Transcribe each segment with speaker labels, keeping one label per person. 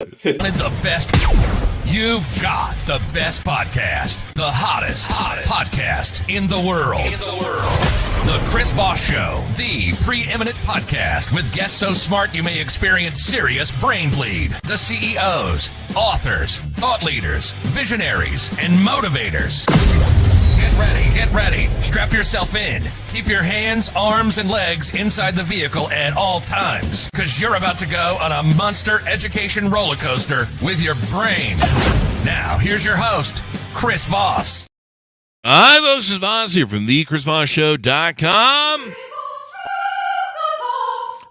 Speaker 1: The best. You've got the best podcast, the hottest podcast in the world. The Chris Voss Show, the preeminent podcast with guests so smart you may experience serious brain bleed. The CEOs, authors, thought leaders, visionaries, and motivators. Get ready. Strap yourself in. Keep your hands, arms, and legs inside the vehicle at all times, because you're about to go on a monster education roller coaster with your brain. Now, here's your host, Chris Voss.
Speaker 2: Hi, folks. It's Voss here from thechrisvossshow.com.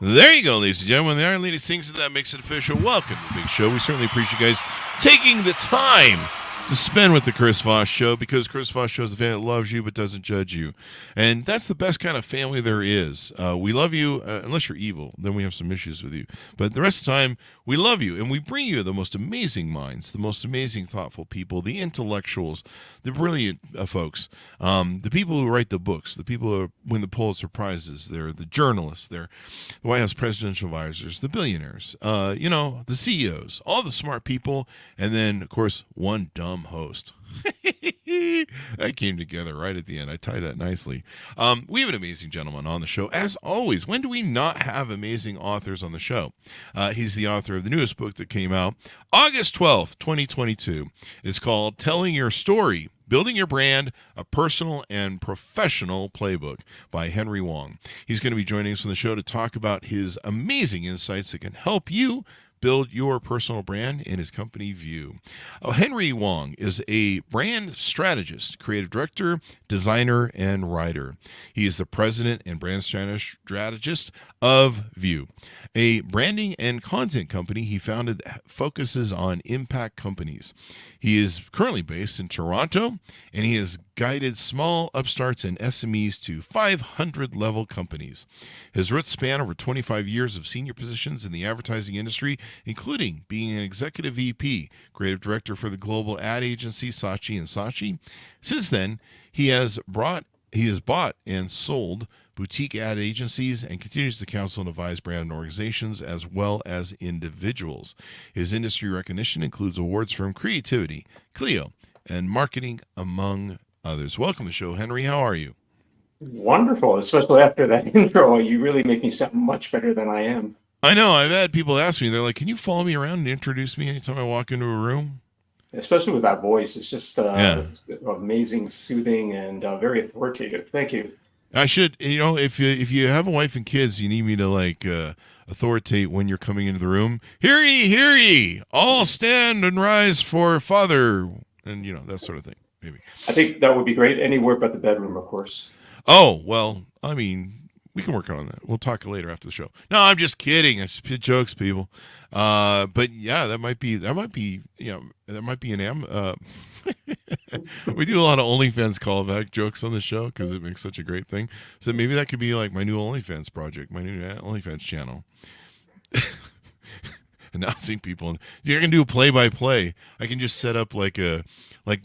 Speaker 2: There you go, ladies and gentlemen. The Iron Lady sings it. That makes it official. Welcome to the big show. We certainly appreciate you guys taking the time to spend with the Chris Voss Show, because Chris Voss Show is a fan that loves you but doesn't judge you. And that's the best kind of family there is. We love you, unless you're evil. Then we have some issues with you. But the rest of the time, we love you. And we bring you the most amazing minds, the most amazing, thoughtful people, the intellectuals, the brilliant folks, the people who write the books, the people who win the Pulitzer Prizes. They're the journalists. They're the White House presidential advisors, the billionaires, the CEOs, all the smart people. And then, of course, one dumb host. That came together right at the end. I tied that nicely. We have an amazing gentleman on the show. As always, when do we not have amazing authors on the show? He's the author of the newest book that came out August 12th, 2022. It's called Telling Your Story, Building Your Brand, a Personal and Professional Playbook by Henry Wong. He's going to be joining us on the show to talk about his amazing insights that can help you build your personal brand in his company View. Henry Wong is a brand strategist, creative director, designer, and writer. He is the president and brand strategist of View, a branding and content company he founded that focuses on impact companies. He is currently based in Toronto, and he has guided small upstarts and SMEs to 500-level companies. His roots span over 25 years of senior positions in the advertising industry, including being an executive VP, creative director for the global ad agency Saatchi & Saatchi. Since then, he has bought and sold boutique ad agencies and continues to counsel and advise brand organizations as well as individuals. His industry recognition includes awards from Creativity, Clio, and Marketing, among others. Welcome to the show, Henry. How are you?
Speaker 3: Wonderful, especially after that intro. You really make me sound much better than I am.
Speaker 2: I know. I've had people ask me, they're like, can you follow me around and introduce me anytime I walk into a room?
Speaker 3: Especially with that voice. It's just amazing, soothing, and very authoritative. Thank you.
Speaker 2: I should, if you have a wife and kids, you need me to authoritate when you're coming into the room. Hear ye, all stand and rise for father, and that sort of thing. Maybe.
Speaker 3: I think that would be great anywhere but the bedroom, of course.
Speaker 2: Oh, well, I mean, we can work on that. We'll talk later after the show. No, I'm just kidding. It's jokes, people. But yeah, that might be an we do a lot of OnlyFans callback jokes on the show because it makes such a great thing. So maybe that could be like my new OnlyFans project, my new OnlyFans channel. Announcing people. I can do a play-by-play. I can just set up like the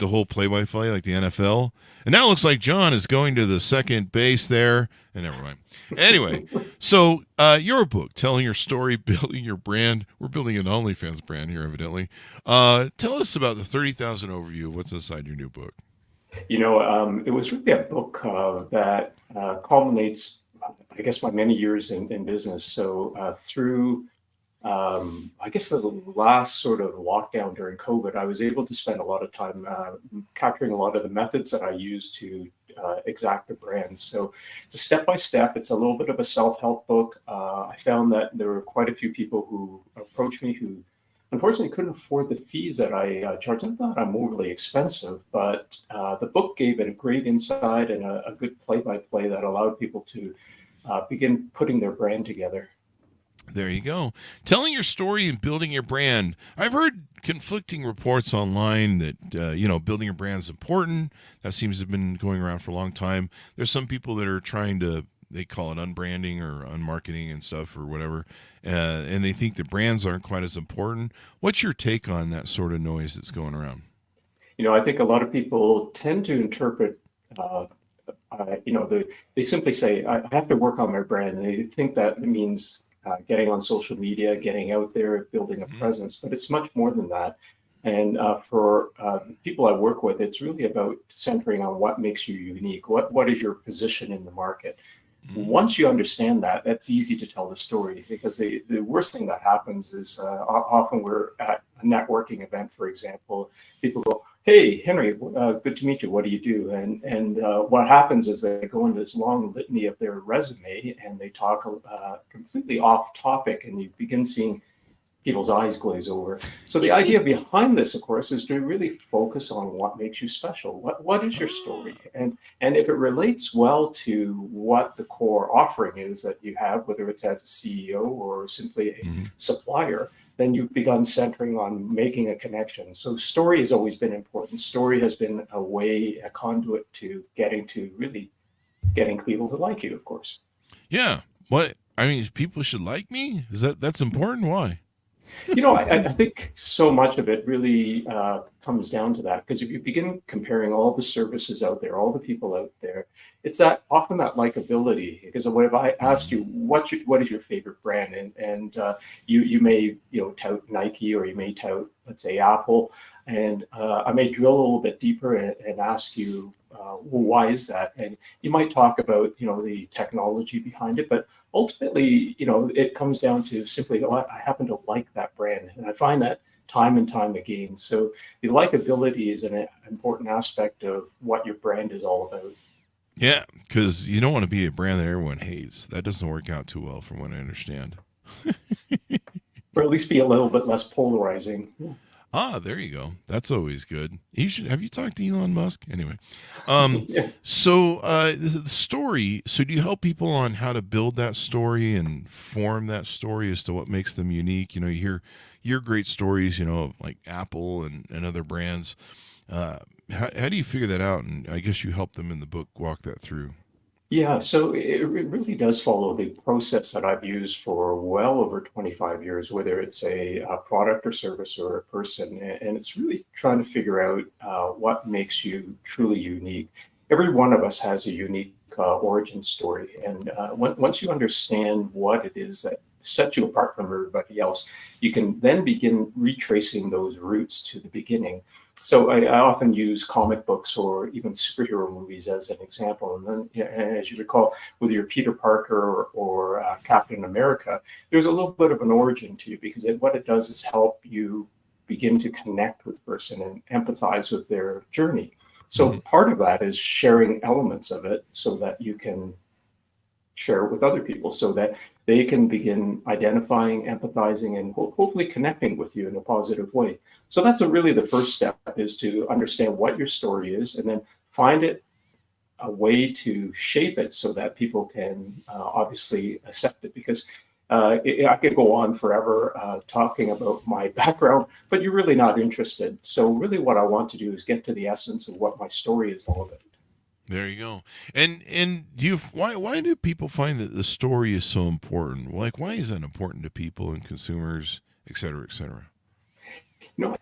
Speaker 2: whole play-by-play, like the NFL. And now it looks like John is going to the second base there. And never mind. Anyway, so your book, Telling Your Story, Building Your Brand. We're building an OnlyFans brand here, evidently. Tell us about the 30,000 overview of what's inside your new book.
Speaker 3: It was really a book that culminates, I guess, my many years in business. So through I guess the last sort of lockdown during COVID, I was able to spend a lot of time capturing a lot of the methods that I use to exact a brand. So it's a step-by-step. It's a little bit of a self-help book. I found that there were quite a few people who approached me who unfortunately couldn't afford the fees that I charge. Not that I'm overly expensive, but the book gave it a great insight and a good play-by-play that allowed people to begin putting their brand together.
Speaker 2: There you go. Telling your story and building your brand. I've heard conflicting reports online that, building your brand is important. That seems to have been going around for a long time. There's some people that are trying to, they call it unbranding or unmarketing and stuff or whatever, and they think that brands aren't quite as important. What's your take on that sort of noise that's going around?
Speaker 3: I think a lot of people tend to interpret, they simply say, I have to work on my brand. And they think that it means getting on social media, getting out there, building a presence, but it's much more than that. And for the people I work with, it's really about centering on what makes you unique. What is your position in the market? Once you understand that, that's easy to tell the story, because the worst thing that happens is often we're at a networking event, for example, people go, "Hey, Henry, good to meet you. What do you do?" And what happens is they go into this long litany of their resume and they talk completely off topic, and you begin seeing people's eyes glaze over. So the idea behind this, of course, is to really focus on what makes you special. What is your story? And if it relates well to what the core offering is that you have, whether it's as a CEO or simply a supplier, then you've begun centering on making a connection. So story has always been important. Story has been a conduit to getting people to like you, of course.
Speaker 2: Yeah. What I mean, people should like me. That's important? Why?
Speaker 3: I think so much of it really comes down to that, because if you begin comparing all the services out there, all the people out there, it's often that likability. Because what if I asked you, what is your favorite brand, and you may tout Nike, or you may tout, let's say, Apple, and I may drill a little bit deeper and ask you, well, why is that? And you might talk about the technology behind it, but ultimately, it comes down to simply, I happen to like that brand. And I find that time and time again. So the likability is an important aspect of what your brand is all about.
Speaker 2: Yeah, because you don't want to be a brand that everyone hates. That doesn't work out too well, from what I understand.
Speaker 3: Or at least be a little bit less polarizing. Yeah.
Speaker 2: Ah, there you go. That's always good. Have you talked to Elon Musk? Anyway,
Speaker 3: Yeah.
Speaker 2: so the story. So do you help people on how to build that story and form that story as to what makes them unique? You hear great stories, like Apple and other brands. How do you figure that out? And I guess you help them in the book walk that through.
Speaker 3: Yeah, so it really does follow the process that I've used for well over 25 years, whether it's a product or service or a person. And it's really trying to figure out what makes you truly unique. Every one of us has a unique origin story. And once you understand what it is that sets you apart from everybody else, you can then begin retracing those roots to the beginning. So I often use comic books or even superhero movies as an example. And then, as you recall, with your Peter Parker or Captain America, there's a little bit of an origin to you, because what it does is help you begin to connect with the person and empathize with their journey. So part of that is sharing elements of it so that you can share it with other people, so that they can begin identifying, empathizing, and hopefully connecting with you in a positive way. So that's really the first step, is to understand what your story is, and then find a way to shape it so that people can obviously accept it. Because I could go on forever talking about my background, but you're really not interested. So really what I want to do is get to the essence of what my story is all about.
Speaker 2: There you go. And why do people find that the story is so important? Like, why is that important to people and consumers, et cetera, et cetera?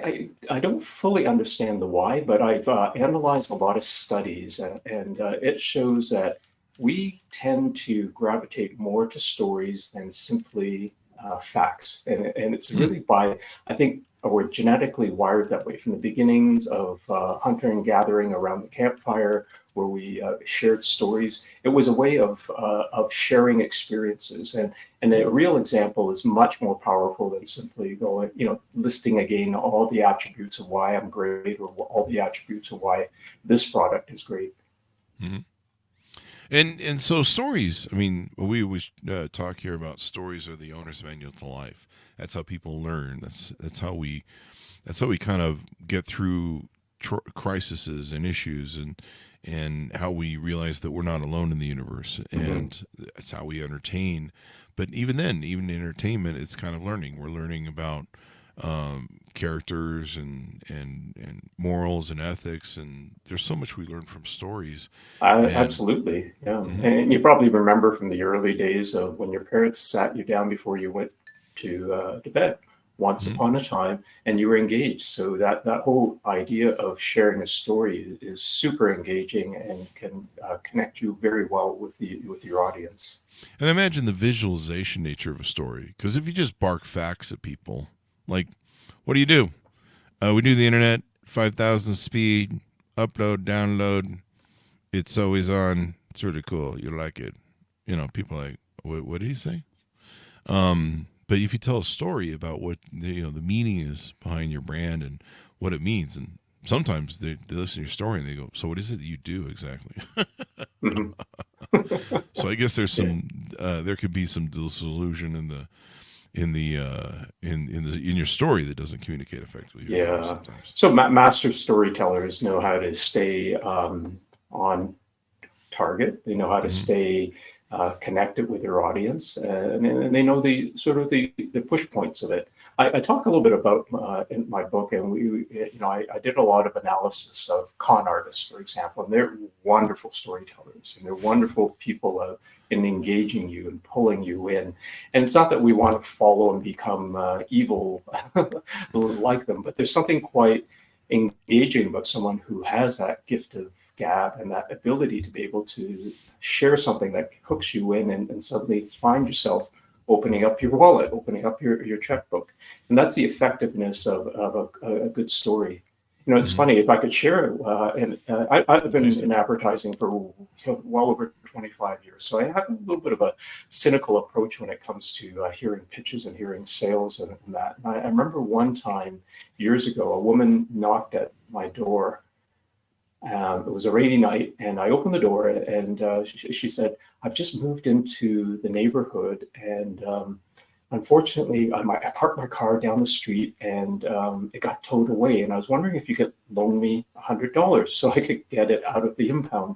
Speaker 3: I don't fully understand the why, but I've analyzed a lot of studies, and it shows that we tend to gravitate more to stories than simply facts. And it's really I think we're genetically wired that way from the beginnings of hunter and gathering around the campfire, where we shared stories. It was a way of sharing experiences, and a real example is much more powerful than simply going, listing again all the attributes of why I'm great, or all the attributes of why this product is great.
Speaker 2: Mm-hmm. And so stories. I mean, we always talk here about stories are the owner's manual to life. That's how people learn. That's how we kind of get through crises and issues, and how we realize that we're not alone in the universe, and that's how we entertain. But even then, even in entertainment, it's kind of learning. We're learning about characters and morals and ethics, and there's so much we learn from stories.
Speaker 3: Absolutely, yeah. And you probably remember from the early days of when your parents sat you down before you went to bed once upon a time, and you were engaged. So that whole idea of sharing a story is super engaging and can connect you very well with your audience.
Speaker 2: And I imagine the visualization nature of a story. Because if you just bark facts at people, like, what do? We do the internet, 5,000 speed, upload, download. It's always on. It's really cool. You like it. People are like, what did he say? But if you tell a story about what the meaning is behind your brand and what it means, and sometimes they listen to your story and they go, so what is it that you do exactly?
Speaker 3: Mhm.
Speaker 2: So I guess there's
Speaker 3: Yeah.
Speaker 2: there could be some disillusion in your story that doesn't communicate effectively
Speaker 3: Yeah.
Speaker 2: sometimes.
Speaker 3: So master storytellers know how to stay on target. They know how to
Speaker 2: Mm-hmm.
Speaker 3: stay connected with their audience, and they know the sort of the push points of it. I talk a little bit about in my book, and I did a lot of analysis of con artists, for example, and they're wonderful storytellers, and they're wonderful people in engaging you and pulling you in. And it's not that we want to follow and become evil like them, but there's something quite engaging about someone who has that gift of gab and that ability to be able to share something that hooks you in, and suddenly find yourself opening up your wallet, opening up your checkbook. And that's the effectiveness of a good story. It's
Speaker 2: Mm-hmm.
Speaker 3: funny, if I could share, I've been
Speaker 2: Please.
Speaker 3: in advertising for well over 25 years. So I have a little bit of a cynical approach when it comes to hearing pitches and hearing sales and that. And I remember one time years ago, a woman knocked at my door. It was a rainy night, and I opened the door, and she said, "I've just moved into the neighborhood, and unfortunately, I parked my car down the street, and it got towed away. And I was wondering if you could loan me $100 so I could get it out of the impound."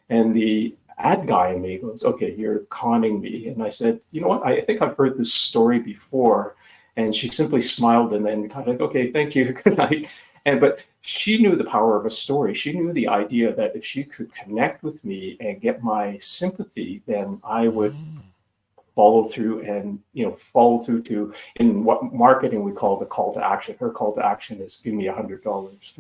Speaker 3: And the ad guy in me goes, "Okay, you're conning me." And I said, "You know what? I think I've heard this story before." And she simply smiled and then kind of like, "Okay, thank you, good night." But she knew the power of a story. She knew the idea that if she could connect with me and get my sympathy, then I would
Speaker 2: Mm.
Speaker 3: follow through, and follow through to, in what marketing we call the call to action. Her call to action is, "Give me $100."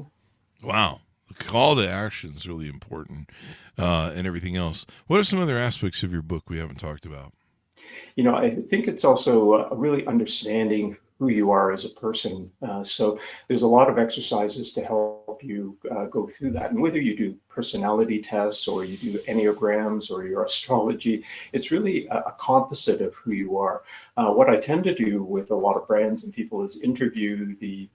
Speaker 2: Wow. The call to action is really important, and everything else. What are some other aspects of your book we haven't talked about?
Speaker 3: I think it's also really understanding who you are as a person. So there's a lot of exercises to help you go through that. And whether you do personality tests or you do enneagrams or your astrology, it's really a composite of who you are. What I tend to do with a lot of brands and people is interview the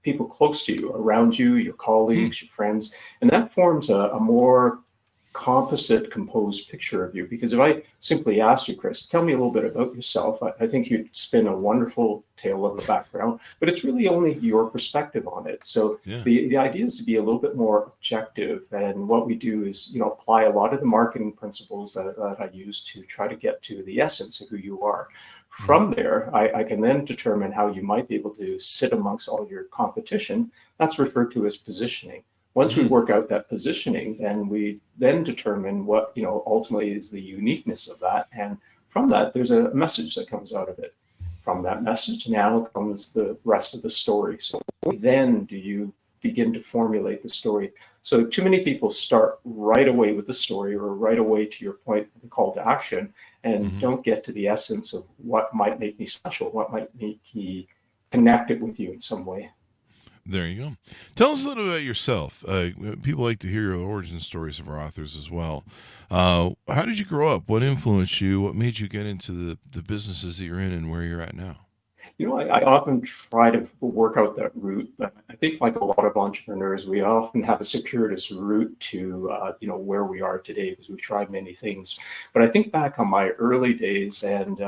Speaker 3: people close to you, around you, your
Speaker 2: Hmm.
Speaker 3: colleagues, your friends, and that forms a more composite, composed picture of you. Because if I simply asked you, Chris, tell me a little bit about yourself, I think you'd spin a wonderful tale of the background, but it's really only your perspective on it. So
Speaker 2: Yeah.
Speaker 3: the idea is to be a little bit more objective. And what we do is, apply a lot of the marketing principles that I use to try to get to the essence of who you are.
Speaker 2: Mhm.
Speaker 3: From there, I can then determine how you might be able to sit amongst all your competition. That's referred to as positioning. Once we
Speaker 2: Mm.
Speaker 3: work out that positioning, and we then determine what ultimately is the uniqueness of that, and from that there's a message that comes out of it. From that message now comes the rest of the story. So then do you begin to formulate the story? So too many people start right away with the story, or right away, to your point, the call to action, and
Speaker 2: Mhm.
Speaker 3: don't get to the essence of what might make me special, what might make me connected with you in some way.
Speaker 2: There you go. Tell us a little about yourself. People like to hear your origin stories of our authors as well. How did you grow up? What influenced you? What made you get into the businesses that you're in and where you're at now?
Speaker 3: I often try to work out that route, but I think, like a lot of entrepreneurs, we often have a circuitous route to, where we are today, because we've tried many things. But I think back on my early days, and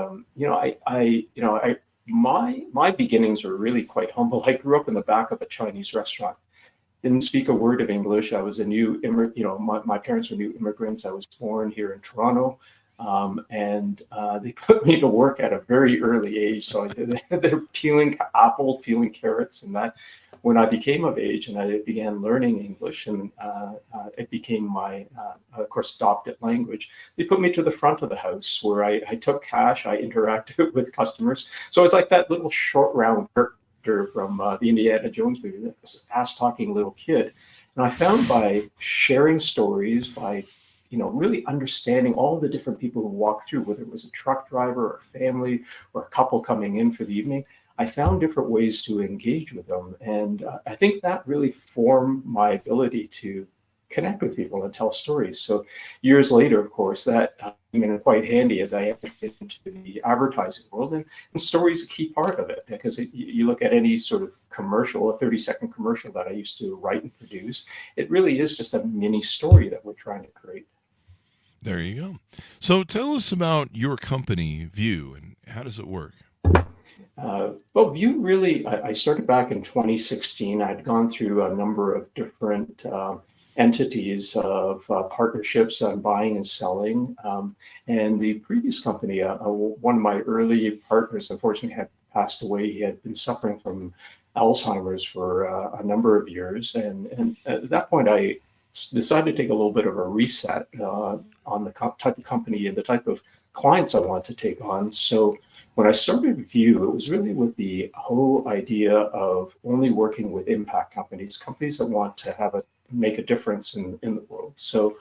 Speaker 3: my beginnings were really quite humble. I grew up in the back of a Chinese restaurant. Didn't speak a word of English. I was a new immigrant. My parents were new immigrants. I was born here in Toronto, and they put me to work at a very early age. So they're peeling apples, peeling carrots, and that. When I became of age and I began learning English, and it became my, of course, adopted language, they put me to the front of the house, where I took cash, I interacted with customers. So it's like that little short round from the Indiana Jones movie, this fast talking little kid. And I found, by sharing stories, by really understanding all the different people who walk through, whether it was a truck driver or a family or a couple coming in for the evening. I found different ways to engage with them. And I think that really formed my ability to connect with people and tell stories. So years later, of course, that came in quite handy as I entered into the advertising world. And story is a key part of it, because you look at any sort of commercial, a 30-second commercial that I used to write and produce, it really is just a mini story that we're trying to create.
Speaker 2: There you go. So tell us about your company, View, and how does it work?
Speaker 3: Well, View really, I started back in 2016. I'd gone through a number of different entities of partnerships on buying and selling. And the previous company, one of my early partners, unfortunately had passed away. He had been suffering from Alzheimer's for a number of years. And at that point, I decided to take a little bit of a reset on the type of company and the type of clients I want to take on. So when I started View, it was really with the whole idea of only working with impact companies, companies that want to make a difference in the world. So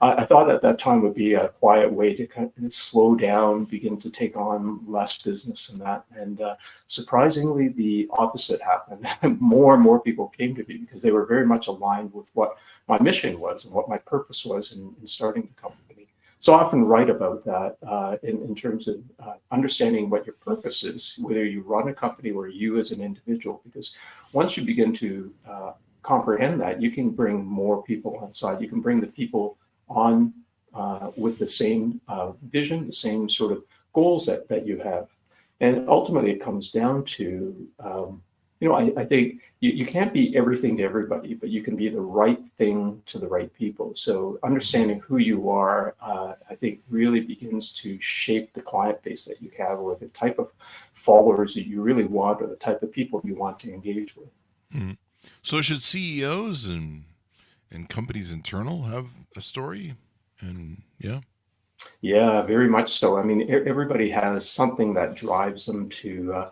Speaker 3: I thought at that time would be a quiet way to kind of slow down, begin to take on less business and that. And surprisingly, the opposite happened. More and more people came to me because they were very much aligned with what my mission was and what my purpose was in starting the company. So I often write about that in terms of understanding what your purpose is, whether you run a company or you as an individual, because once you begin to comprehend that, you can bring more people on side. You can bring the people on with the same vision, the same sort of goals that you have. And ultimately, it comes down to, I think you can't be everything to everybody, but you can be the right thing to the right people. So understanding who you are, I think, really begins to shape the client base that you have, or the type of followers that you really want, or the type of people you want to engage with.
Speaker 2: Mm-hmm. So should CEOs and companies internal have a story? And
Speaker 3: Yeah, very much so. I mean, everybody has something that drives them to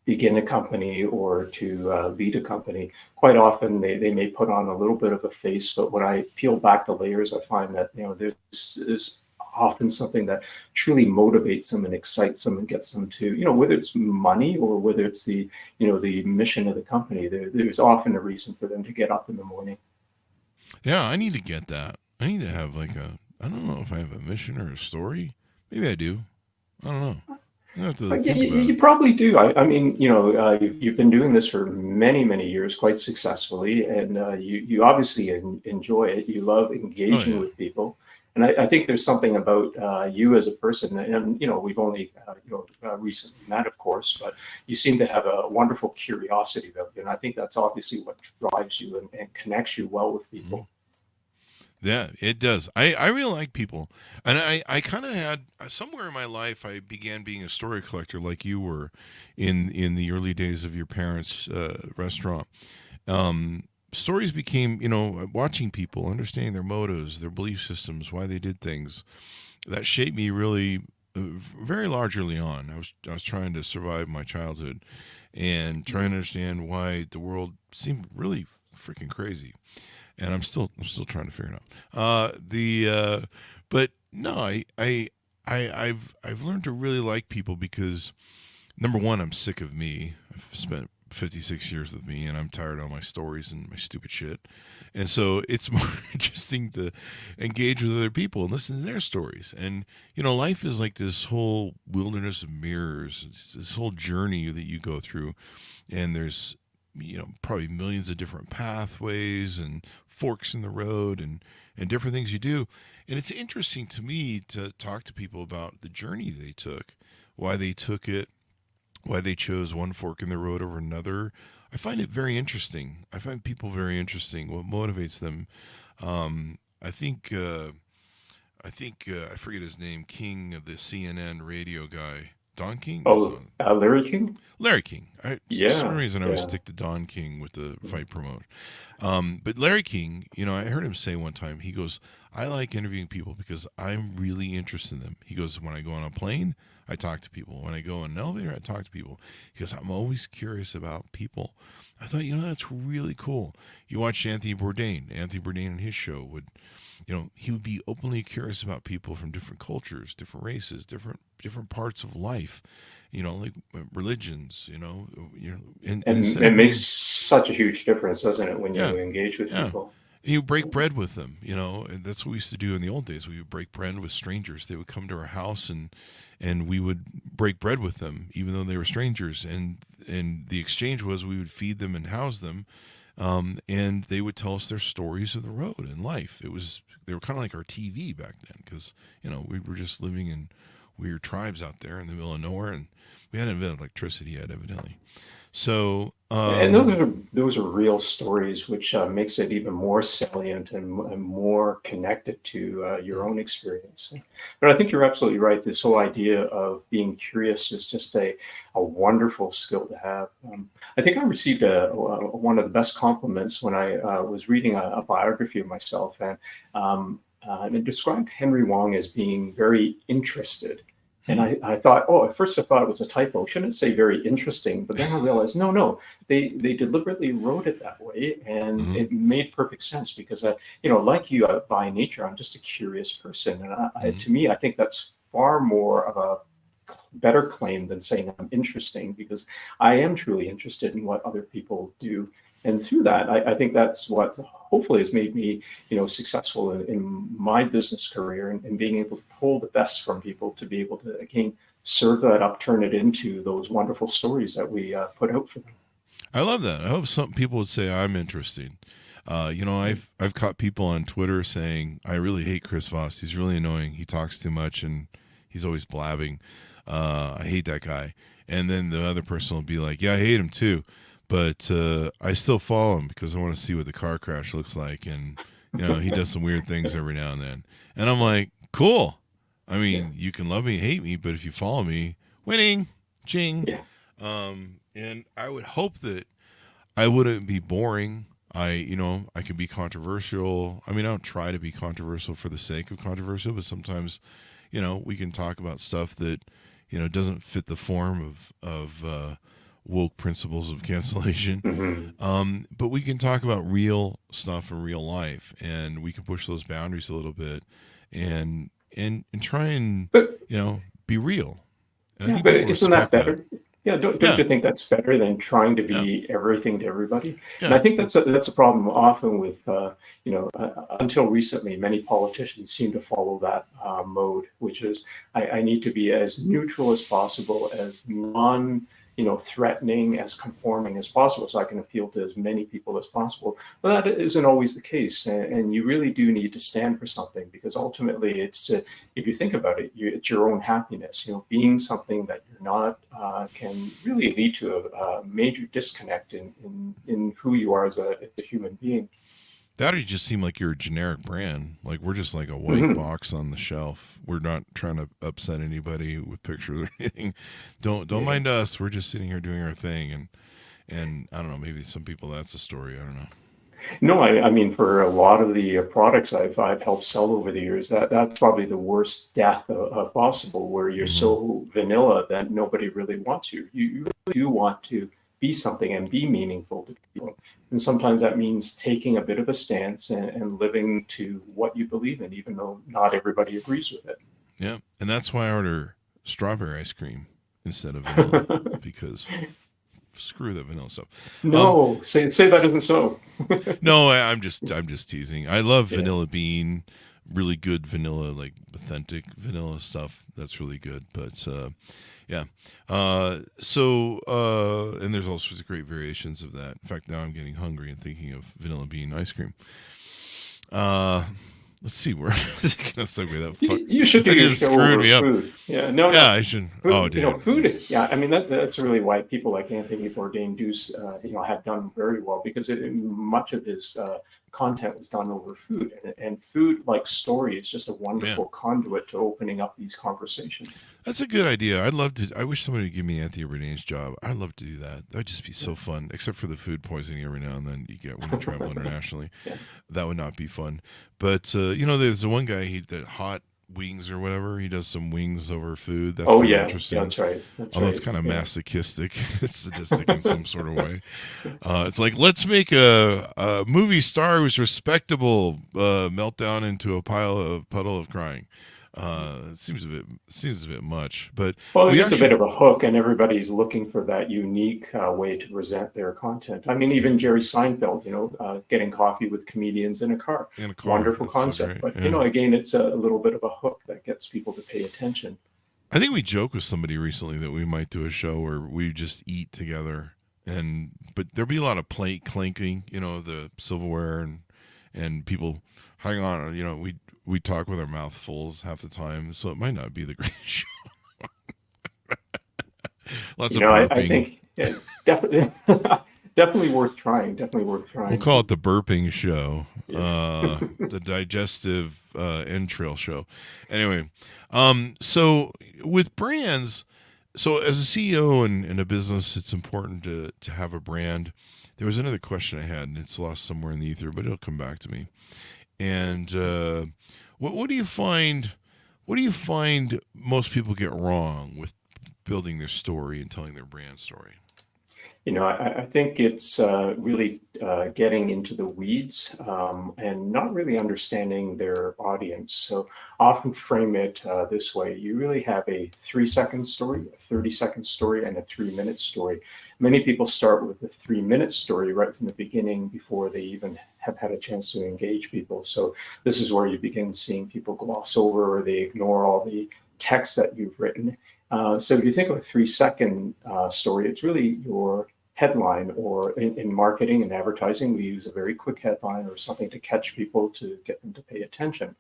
Speaker 3: begin a company or to lead a company. Quite often, they may put on a little bit of a face, but when I peel back the layers, I find that there's often something that truly motivates them and excites them and gets them to, whether it's money or whether it's the mission of the company. There's often a reason for them to get up in the morning.
Speaker 2: Yeah, I need to get that. I need to have I don't know if I have a mission or a story. Maybe I do. I don't know. I have to think about
Speaker 3: You
Speaker 2: it.
Speaker 3: probably do. I mean, you've been doing this for many, many years, quite successfully, and you obviously enjoy it. You love engaging with people, and I think there's something about you as a person. And we've only recently met, of course, but you seem to have a wonderful curiosity about it, and I think that's obviously what drives you and connects you well with people.
Speaker 2: Mm-hmm. Yeah, it does. I really like people. And I kind of had, somewhere in my life, I began being a story collector like you were in the early days of your parents' restaurant. Stories became, watching people, understanding their motives, their belief systems, why they did things. That shaped me really very large early on. I was trying to survive my childhood and trying to understand why the world seemed really freaking crazy. And I'm still trying to figure it out. But no, I've learned to really like people because, number one, I'm sick of me. I've spent 56 years with me, and I'm tired of all my stories and my stupid shit. And so it's more interesting to engage with other people and listen to their stories. And life is like this whole wilderness of mirrors. It's this whole journey that you go through, and there's probably millions of different pathways and forks in the road and different things you do. And it's interesting to me to talk to people about the journey they took, why they took it, why they chose one fork in the road over another. I find it very interesting. I find people very interesting, what motivates them. I think I forget his name, King of the CNN radio guy. Don King?
Speaker 3: Oh, Larry King?
Speaker 2: Larry King. For some reason, I always
Speaker 3: Yeah.
Speaker 2: stick to Don King with the fight promote. But Larry King, I heard him say one time, he goes, I like interviewing people because I'm really interested in them. He goes, when I go on a plane, I talk to people. When I go in an elevator, I talk to people because I'm always curious about people. I thought, that's really cool. You watch Anthony Bourdain. Anthony Bourdain in his show would, he would be openly curious about people from different cultures, different races, different parts of life, like religions, and
Speaker 3: And
Speaker 2: instead
Speaker 3: it
Speaker 2: of
Speaker 3: makes
Speaker 2: being,
Speaker 3: such a huge difference, doesn't it, when you
Speaker 2: yeah,
Speaker 3: engage with
Speaker 2: yeah.
Speaker 3: people?
Speaker 2: You break bread with them, and that's what we used to do in the old days. We would break bread with strangers. They would come to our house, and we would break bread with them, even though they were strangers. And the exchange was we would feed them and house them, and they would tell us their stories of the road and life. They were kind of like our TV back then, because we were just living in weird tribes out there in the middle of nowhere, and we hadn't invented electricity yet, evidently. So,
Speaker 3: And those are real stories, which makes it even more salient and more connected to your own experience. But I think you're absolutely right. This whole idea of being curious is just a wonderful skill to have. I think I received one of the best compliments when I was reading a biography of myself, and it described Henry Wong as being very interested. And I thought, at first I thought it was a typo. Shouldn't it say very interesting? But then I realized, no, they deliberately wrote it that way, and it made perfect sense because like you, by nature, I'm just a curious person, and to me, I think that's far more of a better claim than saying I'm interesting, because I am truly interested in what other people do. And through that, I think that's what hopefully has made me, successful in my business career, and being able to pull the best from people to be able to, again, serve that up, turn it into those wonderful stories that we put out for them.
Speaker 2: I love that. I hope some people would say I'm interesting. I've caught people on Twitter saying I really hate Chris Voss. He's really annoying. He talks too much and he's always blabbing. I hate that guy. And then the other person will be like, yeah, I hate him too, but I still follow him because I want to see what the car crash looks like. And he does some weird things every now and then. And I'm like, cool. I mean, you can love me, hate me, but if you follow me, winning, ching.
Speaker 3: Yeah.
Speaker 2: And I would hope that I wouldn't be boring. I could be controversial. I mean, I don't try to be controversial for the sake of controversial, but sometimes, we can talk about stuff that, doesn't fit the form of woke principles of cancellation.
Speaker 3: Mm-hmm.
Speaker 2: But we can talk about real stuff in real life, and we can push those boundaries a little bit, and try and
Speaker 3: But
Speaker 2: be real. And I
Speaker 3: yeah,
Speaker 2: think
Speaker 3: but
Speaker 2: people
Speaker 3: isn't that
Speaker 2: respect that.
Speaker 3: better? Yeah, don't
Speaker 2: Yeah,
Speaker 3: you think that's better than trying to
Speaker 2: yeah,
Speaker 3: be everything to everybody? And
Speaker 2: yeah.
Speaker 3: I think that's a problem often with until recently, many politicians seem to follow that mode, which is I need to be as neutral as possible, as non threatening, as conforming as possible, so I can appeal to as many people as possible. But that isn't always the case, and you really do need to stand for something, because ultimately, if you think about it, it's your own happiness. Being something that you're not can really lead to a major disconnect in who you are as a human being.
Speaker 2: That or you just seem like you're a generic brand. Like we're just like a white
Speaker 3: Hmm.
Speaker 2: box on the shelf. We're not trying to upset anybody with pictures or anything. Don't
Speaker 3: Yeah.
Speaker 2: mind us. We're just sitting here doing our thing. And I don't know. Maybe some people that's a story. I don't know.
Speaker 3: No, I mean, for a lot of the products I've helped sell over the years, that's probably the worst death of possible, where you're
Speaker 2: Hmm.
Speaker 3: so vanilla that nobody really wants you. You really do want to be something and be meaningful to people. And sometimes that means taking a bit of a stance and living to what you believe in, even though not everybody agrees with
Speaker 2: Yeah, and that's why I order strawberry ice cream instead of vanilla
Speaker 3: it.
Speaker 2: because screw that vanilla stuff. Um,
Speaker 3: No, say that isn't so.
Speaker 2: no, I'm just teasing. I love
Speaker 3: Yeah.
Speaker 2: vanilla bean, really good vanilla, like authentic vanilla stuff. That's really good. But yeah. And there's all sorts of great variations of that. In fact, now I'm getting hungry and thinking of vanilla bean ice cream. Uh, let's see where is it gonna segue that.
Speaker 3: You should do
Speaker 2: That
Speaker 3: your
Speaker 2: just
Speaker 3: show
Speaker 2: screwed
Speaker 3: over
Speaker 2: me up.
Speaker 3: food. Yeah, no,
Speaker 2: Yeah,
Speaker 3: no.
Speaker 2: I should. Oh, damn.
Speaker 3: Food. Yeah, I mean that's really why people like Anthony Bourdain do, have done very well, because much of his content was done over food, and food, like story, is just a
Speaker 2: Yeah,
Speaker 3: wonderful conduit to opening up these conversations.
Speaker 2: that's a good idea. I'd love to. I wish somebody would give me Anthony Bourdain's job. I'd love to do that. That'd just be so fun. Except for the food poisoning every now and then you get when you travel internationally.
Speaker 3: Yeah.
Speaker 2: That would not be fun. But there's the one guy that wings or whatever. He does some wings over food. That's
Speaker 3: Oh
Speaker 2: kind of
Speaker 3: yeah, yeah,
Speaker 2: interesting.
Speaker 3: that's right. That's
Speaker 2: Although it's
Speaker 3: right.
Speaker 2: kind of
Speaker 3: Yeah.
Speaker 2: masochistic, it's sadistic in some sort of way. It's like, let's make a movie star who's respectable melt down into a puddle of crying. It seems a bit much, but
Speaker 3: Well, it
Speaker 2: we
Speaker 3: is a bit
Speaker 2: actually
Speaker 3: of a hook, and everybody's looking for that unique way to present their content. I mean, even Jerry Seinfeld, getting coffee with comedians in a car.
Speaker 2: in a car.
Speaker 3: Wonderful
Speaker 2: That's so
Speaker 3: concept.
Speaker 2: great.
Speaker 3: But,
Speaker 2: Yeah.
Speaker 3: again, it's a little bit of a hook that gets people to pay attention.
Speaker 2: I think we joked with somebody recently that we might do a show where we just eat together, but there'll be a lot of plate clinking, the silverware and people hang on, we talk with our mouthfuls half the time, so it might not be the greatest show. Lots of
Speaker 3: I
Speaker 2: burping.
Speaker 3: think definitely, definitely worth trying. Definitely worth
Speaker 2: We'll
Speaker 3: trying.
Speaker 2: call it the burping show,
Speaker 3: Yeah.
Speaker 2: the digestive entrail show. Anyway, so with brands, so as a CEO in a business, it's important to have a brand. There was another question I had, and it's lost somewhere in the ether, but it'll come back to me. And what do you find? What do you find most people get wrong with building their story and telling their brand story?
Speaker 3: I think it's really getting into the weeds and not really understanding their audience. So often frame it this way. You really have a 3-second story, a 30-second story, and a 3-minute story. Many people start with a 3-minute story right from the beginning before they even have had a chance to engage people. So this is where you begin seeing people gloss over or they ignore all the text that you've written. So if you think of a 3-second story, it's really your headline, or in marketing and advertising, we use a very quick headline or something to catch people to get them to pay attention.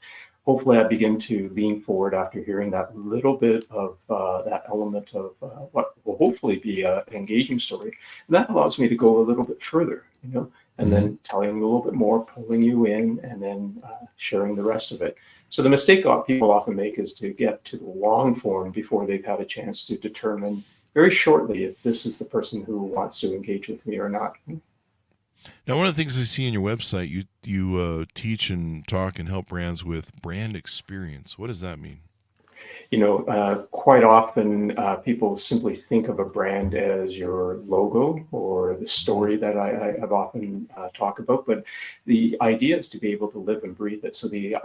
Speaker 3: Hopefully, I begin to lean forward after hearing that little bit of that element of what will hopefully be an engaging story. And that allows me to go a little bit further, and
Speaker 2: Mm-hmm.
Speaker 3: then telling you a little bit more, pulling you in, and then sharing the rest of it. So the mistake people often make is to get to the long form before they've had a chance to determine very shortly if this is the person who wants to engage with me or not.
Speaker 2: Now, one of the things I see on your website, you teach and talk and help brands with brand experience. What does that mean?
Speaker 3: Quite often people simply think of a brand as your logo or the story that I have often talk about, but the idea is to be able to live and breathe it. So the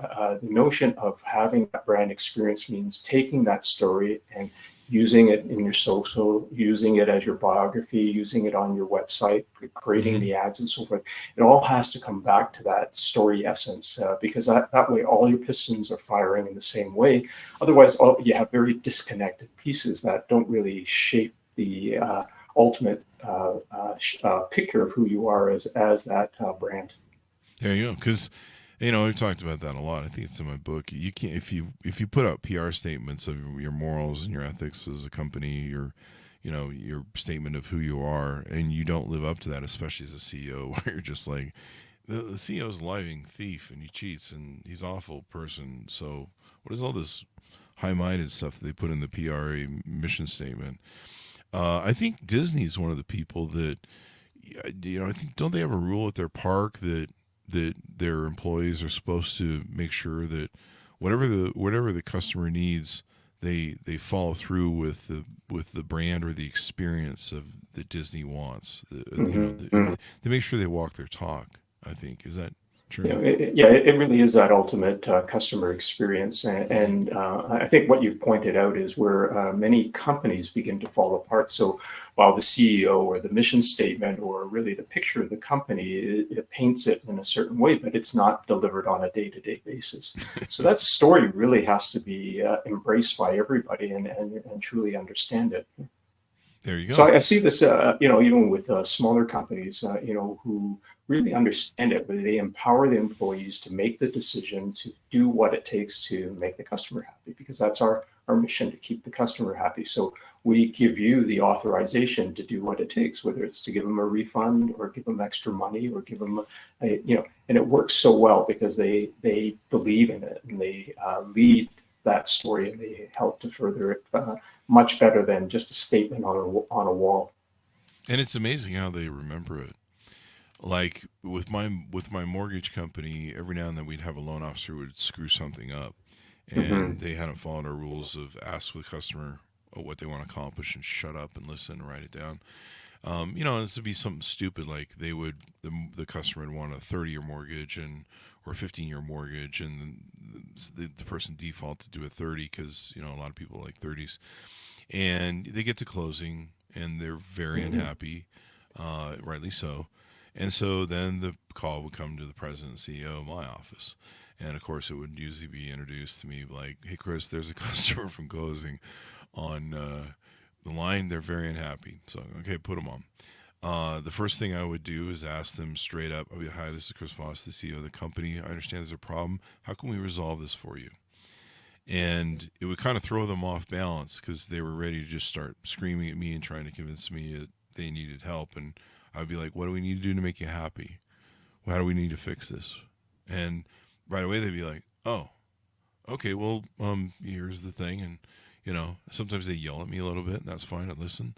Speaker 3: notion of having that brand experience means taking that story and using it in your social, using it as your biography, using it on your website, creating
Speaker 2: Mm-hmm.
Speaker 3: the ads and so forth. It all has to come back to that story essence because that way all your pistons are firing in the same way. Otherwise, you have very disconnected pieces that don't really shape the ultimate picture of who you are as that brand.
Speaker 2: There you go. Because we've talked about that a lot. I think it's in my book. You can't if you put out PR statements of your morals and your ethics as a company, your statement of who you are, and you don't live up to that, especially as a CEO, where you're just like the CEO is a lying thief and he cheats and he's an awful person. So what is all this high-minded stuff that they put in the PRA mission statement? I think Disney's one of the people that I think don't they have a rule at their park that their employees are supposed to make sure that whatever the customer needs, they follow through with the brand or the experience of that Disney wants.
Speaker 3: Mm-hmm.
Speaker 2: They make sure they walk their talk. I think is that true?
Speaker 3: It really is that ultimate customer experience. And I think what you've pointed out is where many companies begin to fall apart. So while the CEO or the mission statement or really the picture of the company, it paints it in a certain way, but it's not delivered on a day-to-day basis. So that story really has to be embraced by everybody and truly understand it.
Speaker 2: There you
Speaker 3: So
Speaker 2: go.
Speaker 3: I see this, even with smaller companies, who really understand it, where they empower the employees to make the decision to do what it takes to make the customer happy, because that's our mission, to keep the customer happy. So we give you the authorization to do what it takes, whether it's to give them a refund or give them extra money or give them, and it works so well because they believe in it and they lead that story and they help to further it much better than just a statement on a wall.
Speaker 2: And it's amazing how they remember it. Like with my mortgage company, every now and then we'd have a loan officer who would screw something up,
Speaker 3: Mm-hmm.
Speaker 2: and they hadn't followed our rules of ask the customer what they want to accomplish and shut up and listen and write it down. This would be something stupid like the customer would want a 30-year mortgage or a 15-year mortgage, and the person default to do a 30 because a lot of people like 30s, and they get to closing and they're very unhappy, rightly so. And so then the call would come to the president and CEO of my office. And of course, it would usually be introduced to me like, hey, Chris, there's a customer from closing on the line. They're very unhappy. So, okay, put them on. The first thing I would do is ask them straight up, hi, this is Chris Voss, the CEO of the company. I understand there's a problem. How can we resolve this for you? And it would kind of throw them off balance because they were ready to just start screaming at me and trying to convince me that they needed help. And I'd be like, what do we need to do to make you happy? How do we need to fix this? And right away they'd be like, oh, okay, well, here's the thing. And, sometimes they yell at me a little bit, and that's fine. I listen.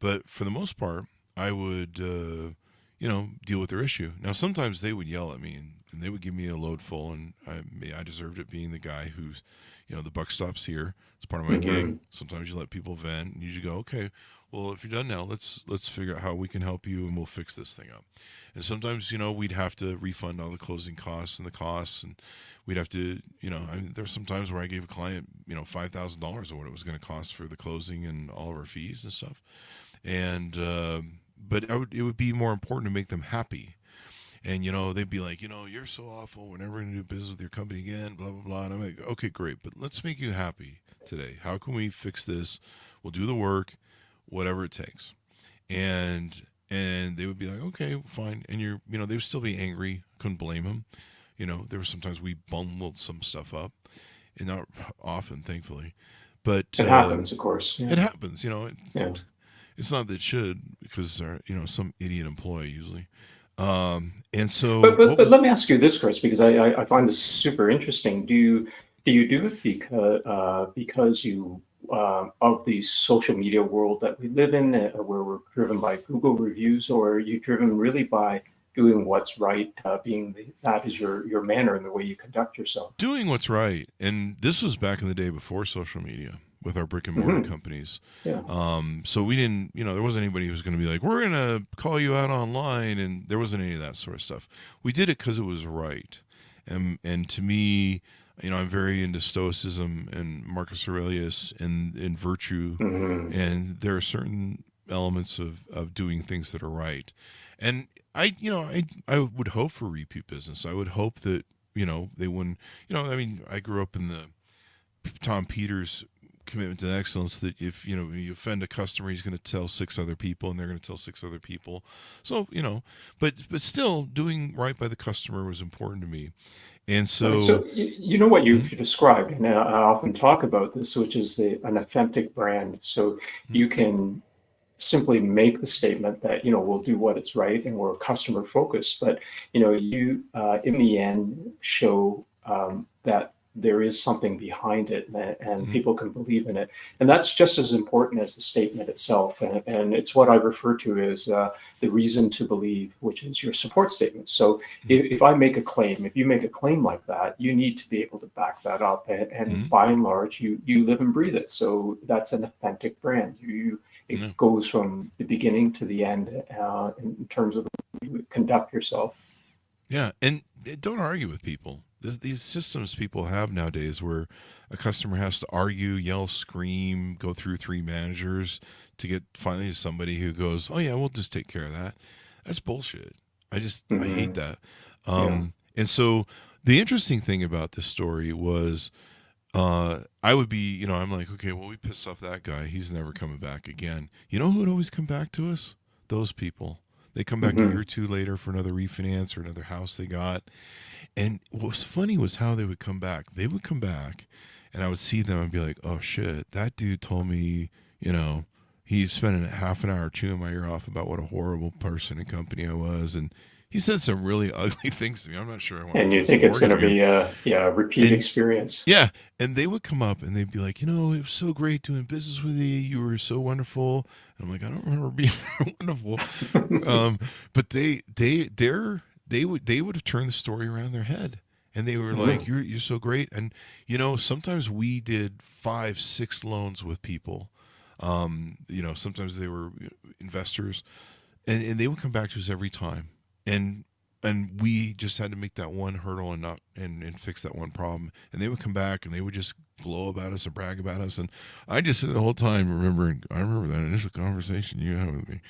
Speaker 2: But for the most part, I would, deal with their issue. Now, sometimes they would yell at me, and they would give me a load full, and I deserved it being the guy who's, the buck stops here. It's part of my gig. Sometimes you let people vent, and you just go, okay, well, if you're done now, let's figure out how we can help you, and we'll fix this thing up. And sometimes, we'd have to refund all the closing costs, and we'd have to, there's some times where I gave a client, $5,000 of what it was going to cost for the closing and all of our fees and stuff. And, but it would be more important to make them happy. And, they'd be like, you're so awful. We're never going to do business with your company again, blah, blah, blah. And I'm like, okay, great. But let's make you happy today. How can we fix this? We'll do the work, whatever it takes. And they would be like, okay, fine. And they would still be angry. Couldn't blame them. There were sometimes we bundled some stuff up, and not often, thankfully. But
Speaker 3: it happens, of course.
Speaker 2: Yeah. It happens, It's not that it should, because some idiot employee usually. And so,
Speaker 3: but let me ask you this, Chris, because I find this super interesting. Do you do it because you of the social media world that we live in, where we're driven by Google reviews, or are you driven really by doing what's right, that is your manner and the way you conduct yourself?
Speaker 2: Doing what's right. And this was back in the day before social media with our brick and mortar companies.
Speaker 3: Yeah.
Speaker 2: So we didn't, there wasn't anybody who was going to be like, we're going to call you out online. And there wasn't any of that sort of stuff. We did it because it was right. And to me, I'm very into Stoicism and Marcus Aurelius and virtue. And there are certain elements of doing things that are right. And I would hope for repeat business. I would hope that, they wouldn't, I grew up in the Tom Peters commitment to excellence, that if, you offend a customer, he's going to tell 6 other people, and they're going to tell 6 other people. So, but still doing right by the customer was important to me. And so
Speaker 3: what you've described, and I often talk about this, which is an authentic brand. So you can simply make the statement that, we'll do what is right and we're customer focused, but, you in the end show that there is something behind it, and people can believe in it. And that's just as important as the statement itself. And it's what I refer to as the reason to believe, which is your support statement. So if I make a claim, if you make a claim like that, you need to be able to back that up. And by and large, you live and breathe it. So that's an authentic brand. It goes from the beginning to the end in terms of the way you conduct yourself.
Speaker 2: Yeah, and don't argue with people. These systems people have nowadays where a customer has to argue, yell, scream, go through 3 managers to get finally to somebody who goes, oh, yeah, we'll just take care of that. That's bullshit. I hate that. And so the interesting thing about this story was I would be, I'm like, okay, well, we pissed off that guy. He's never coming back again. You know who would always come back to us? Those people. They come back a year or 2 later for another refinance or another house they got. And what was funny was how they would come back. They would come back, and I would see them and be like, oh, shit, that dude told me, he's spending half an hour chewing my ear off about what a horrible person and company I was. And he said some really ugly things to me. I'm not sure I want
Speaker 3: And you think it's going to be a repeat experience.
Speaker 2: Yeah. And they would come up and they'd be like, it was so great doing business with you. You were so wonderful. And I'm like, I don't remember being wonderful. But they would have turned the story around their head. And they were like, you're so great. And, sometimes we did 5, 6 loans with people. Sometimes they were investors, and they would come back to us every time. And we just had to make that one hurdle and fix that one problem. And they would come back and they would just glow about us and brag about us. And I just sit the whole time I remember that initial conversation you had with me.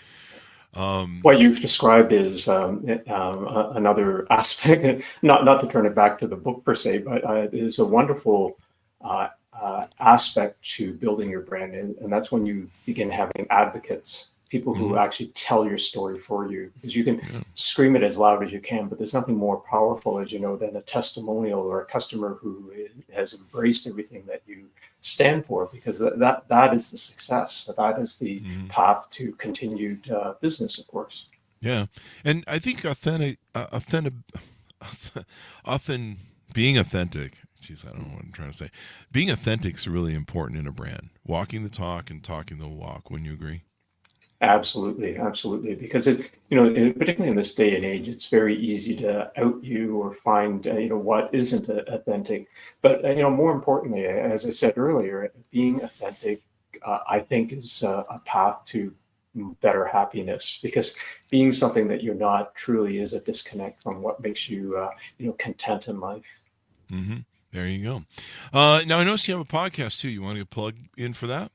Speaker 3: What you've described is another aspect, not to turn it back to the book per se, but there's a wonderful aspect to building your brand. And that's when you begin having advocates, people who actually tell your story for you, because you can scream it as loud as you can, but there's nothing more powerful, as you know, than a testimonial or a customer who has embraced everything that you stand for, because that is the success. That is the path to continued business, of course.
Speaker 2: Yeah. And I think being authentic, geez, I don't know what I'm trying to say. Being authentic is really important in a brand. Walking the talk and talking the walk. Wouldn't you agree?
Speaker 3: Absolutely, absolutely. Because particularly in this day and age, it's very easy to out you or find what isn't authentic. But more importantly, as I said earlier, being authentic, I think, is a path to better happiness. Because being something that you're not truly is a disconnect from what makes you content in life.
Speaker 2: Mm-hmm. There you go. Now I noticed you have a podcast too. You want to plug in for that?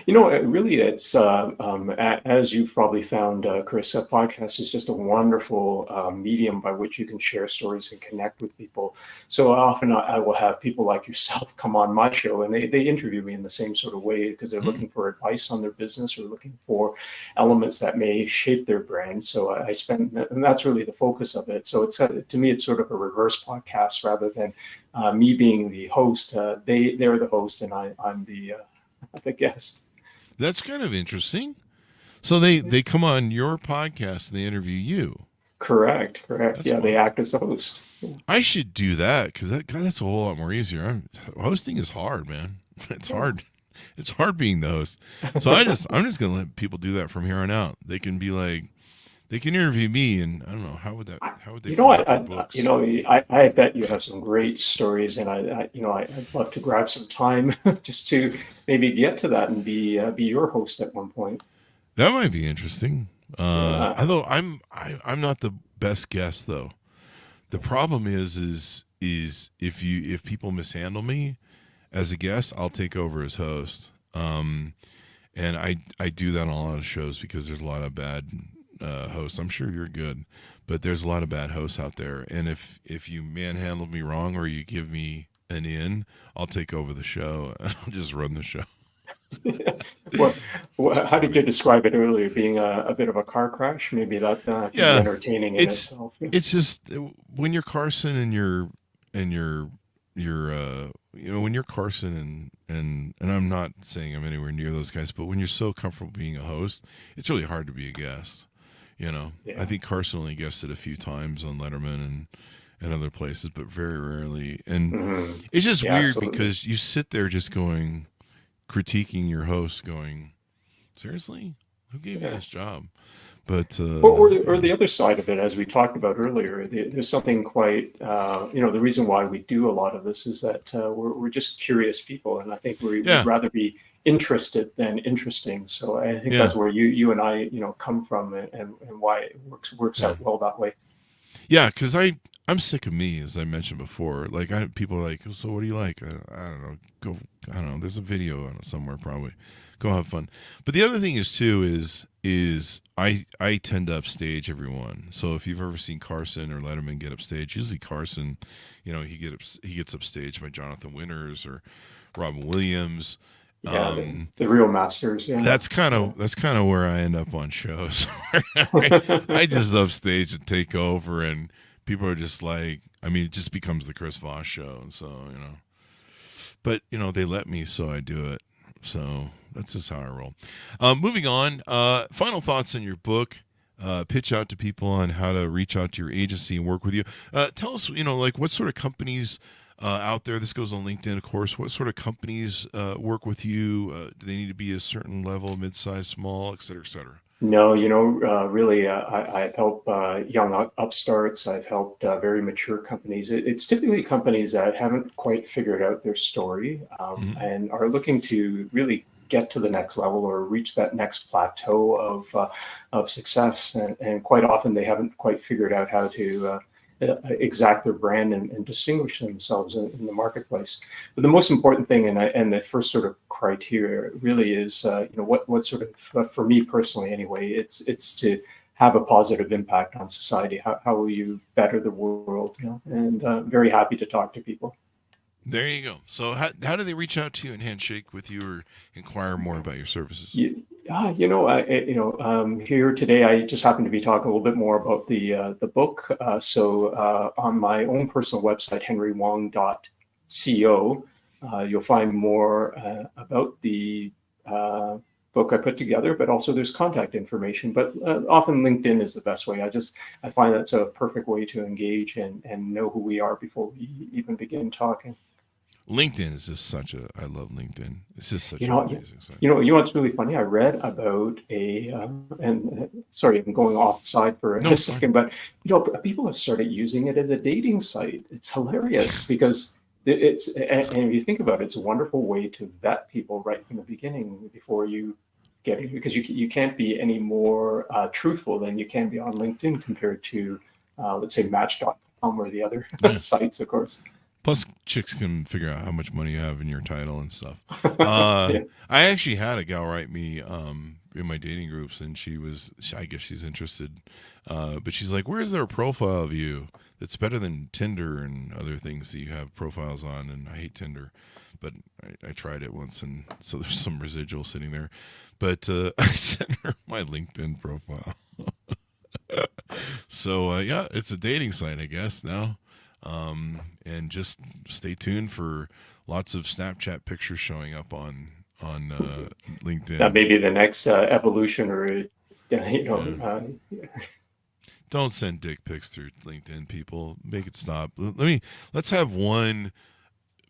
Speaker 3: Really, it's as you've probably found, Chris, a podcast is just a wonderful medium by which you can share stories and connect with people. So often I will have people like yourself come on my show, and they interview me in the same sort of way, because they're looking for advice on their business or looking for elements that may shape their brand. So and that's really the focus of it. So it's to me, it's sort of a reverse podcast rather than me being the host. They're the host, and I'm the guest.
Speaker 2: That's kind of interesting. So they come on your podcast and they interview you.
Speaker 3: Correct.
Speaker 2: That's
Speaker 3: Yeah, they act as the host. Yeah.
Speaker 2: I should do that, because that's a whole lot more easier. Hosting is hard, man. It's hard. It's hard being the host. So I'm just gonna let people do that from here on out. They can be like, they can interview me, and I don't know how would they.
Speaker 3: I bet you have some great stories, and I'd love to grab some time just to maybe get to that and be your host at one point.
Speaker 2: That might be interesting.
Speaker 3: Yeah.
Speaker 2: Although I'm not the best guest though. The problem is if people mishandle me as a guest, I'll take over as host. And I do that on a lot of shows, because there's a lot of bad hosts. I'm sure you're good, but there's a lot of bad hosts out there. And if you manhandle me wrong, or you give me an in, I'll take over the show. I'll just run the show.
Speaker 3: How did you describe it earlier? Being a bit of a car crash? Maybe that can be entertaining in itself.
Speaker 2: It's just when you're Carson and you're when you're Carson and I'm not saying I'm anywhere near those guys, but when you're so comfortable being a host, it's really hard to be a guest. Yeah. I think Carson only guested a few times on Letterman and other places, but very rarely. And it's just weird, absolutely, because you sit there just critiquing your host, going, seriously, who gave you this job? But
Speaker 3: or the other side of it, as we talked about earlier, there's something quite the reason why we do a lot of this is that we're just curious people, and I think we'd rather be interested than interesting. So I think that's where you and I come from, and why it works out well that way.
Speaker 2: Yeah, because I'm sick of me, as I mentioned before. Like people are like, so what do you like? I don't know. There's a video on it somewhere, probably. Go have fun. But the other thing is I tend to upstage everyone. So if you've ever seen Carson or Letterman get upstaged, usually Carson, he gets upstaged by Jonathan Winters or Robin Williams.
Speaker 3: Yeah, the real masters. Yeah,
Speaker 2: that's kind of where I end up on shows. I just upstage and take over, and people are just like, it just becomes the Chris Voss show, and so but they let me, so I do it. So that's just how I roll. Moving on. Final thoughts on your book. Pitch out to people on how to reach out to your agency and work with you. Tell us, what sort of companies out there. This goes on LinkedIn, of course. What sort of companies work with you? Do they need to be a certain level, mid-size, small, et cetera, et cetera?
Speaker 3: No, really, I help young upstarts. I've helped very mature companies. It's typically companies that haven't quite figured out their story
Speaker 2: Mhm.
Speaker 3: and are looking to really get to the next level or reach that next plateau of success. And quite often they haven't quite figured out how to exact their brand and distinguish themselves in the marketplace. But the most important thing, and the first sort of criteria, really is, what sort of, for me personally anyway, it's to have a positive impact on society. How will you better the world? And very happy to talk to people.
Speaker 2: There you go. So how do they reach out to you and handshake with you or inquire more about your services?
Speaker 3: Here today, I just happened to be talking a little bit more about the book. So on my own personal website, henrywong.co, you'll find more about the book I put together, but also there's contact information. But often LinkedIn is the best way. I find that's a perfect way to engage and know who we are before we even begin talking.
Speaker 2: LinkedIn is just I love LinkedIn. It's just such
Speaker 3: You
Speaker 2: an
Speaker 3: know,
Speaker 2: amazing site.
Speaker 3: what's really funny? I read about and sorry, I'm going offside for
Speaker 2: No,
Speaker 3: a
Speaker 2: it's fine.
Speaker 3: second, but people have started using it as a dating site. It's hilarious because and if you think about it, it's a wonderful way to vet people right from the beginning before you get it, because you can't be any more truthful than you can be on LinkedIn compared to, let's say, Match.com or the other
Speaker 2: Yeah.
Speaker 3: sites, of course.
Speaker 2: Plus, chicks can figure out how much money you have in your title and stuff.
Speaker 3: Yeah.
Speaker 2: I actually had a gal write me in my dating groups, and I guess she's interested, but she's like, "Where is there a profile of you that's better than Tinder and other things that you have profiles on?" And I hate Tinder, but I tried it once, and so there's some residual sitting there. But I sent her my LinkedIn profile. So yeah, it's a dating site, I guess now. And just stay tuned for lots of Snapchat pictures showing up on
Speaker 3: That
Speaker 2: LinkedIn.
Speaker 3: may be the next evolution, or
Speaker 2: Yeah.
Speaker 3: uh,
Speaker 2: Don't send dick pics through LinkedIn, people. Make it stop. Let's have one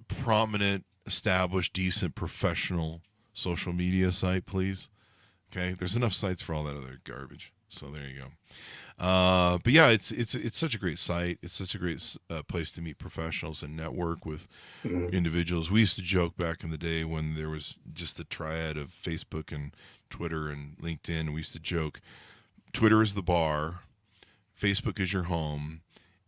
Speaker 2: prominent, established, decent, professional social media site, please. Okay, there's enough sites for all that other garbage. So there you go. But yeah, it's such a great site. It's such a great place to meet professionals and network with
Speaker 3: mhm.
Speaker 2: individuals. We used to joke back in the day when there was just the triad of Facebook and Twitter and LinkedIn. We used to joke, Twitter is the bar, Facebook is your home,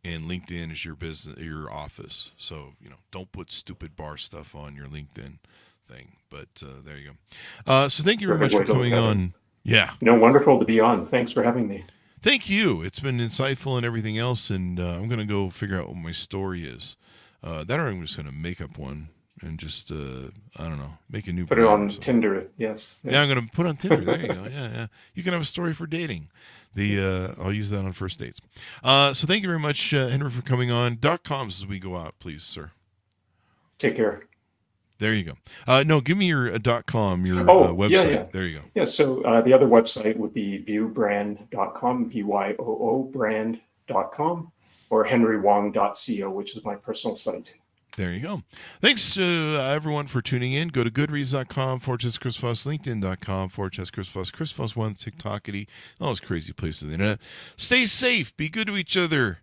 Speaker 2: and LinkedIn is your business, your office. So don't put stupid bar stuff on your LinkedIn thing. But there you go. So thank you very
Speaker 3: Perfect
Speaker 2: much
Speaker 3: way
Speaker 2: for
Speaker 3: to look
Speaker 2: coming
Speaker 3: at it.
Speaker 2: on. Yeah,
Speaker 3: Wonderful to be on. Thanks for having me.
Speaker 2: thank you. It's been insightful and everything else, and I'm going to go figure out what my story is. That or I'm just going to make up one and just, I don't know, make a new
Speaker 3: Put it
Speaker 2: brand or
Speaker 3: on
Speaker 2: something.
Speaker 3: Tinder. Yes.
Speaker 2: Yeah,
Speaker 3: Yeah.
Speaker 2: I'm going to put on Tinder. There you go. Yeah, yeah. You can have a story for dating. I'll use that on first dates. So thank you very much, Henry, for coming on. .coms as we go out, please, sir.
Speaker 3: Take care.
Speaker 2: There you go. No, give me your .com, your
Speaker 3: Oh, yeah,
Speaker 2: website.
Speaker 3: yeah.
Speaker 2: There you go.
Speaker 3: Yeah. So the other website would be viewbrand.com, VYOO brand.com, or henrywong.co, which is my personal site.
Speaker 2: There you go. Thanks to everyone for tuning in. Go to goodreads.com, /Chris Foss, LinkedIn.com, /Chris Foss, Chris Foss1, TikTokity, all those crazy places on the internet. Stay safe. Be good to each other.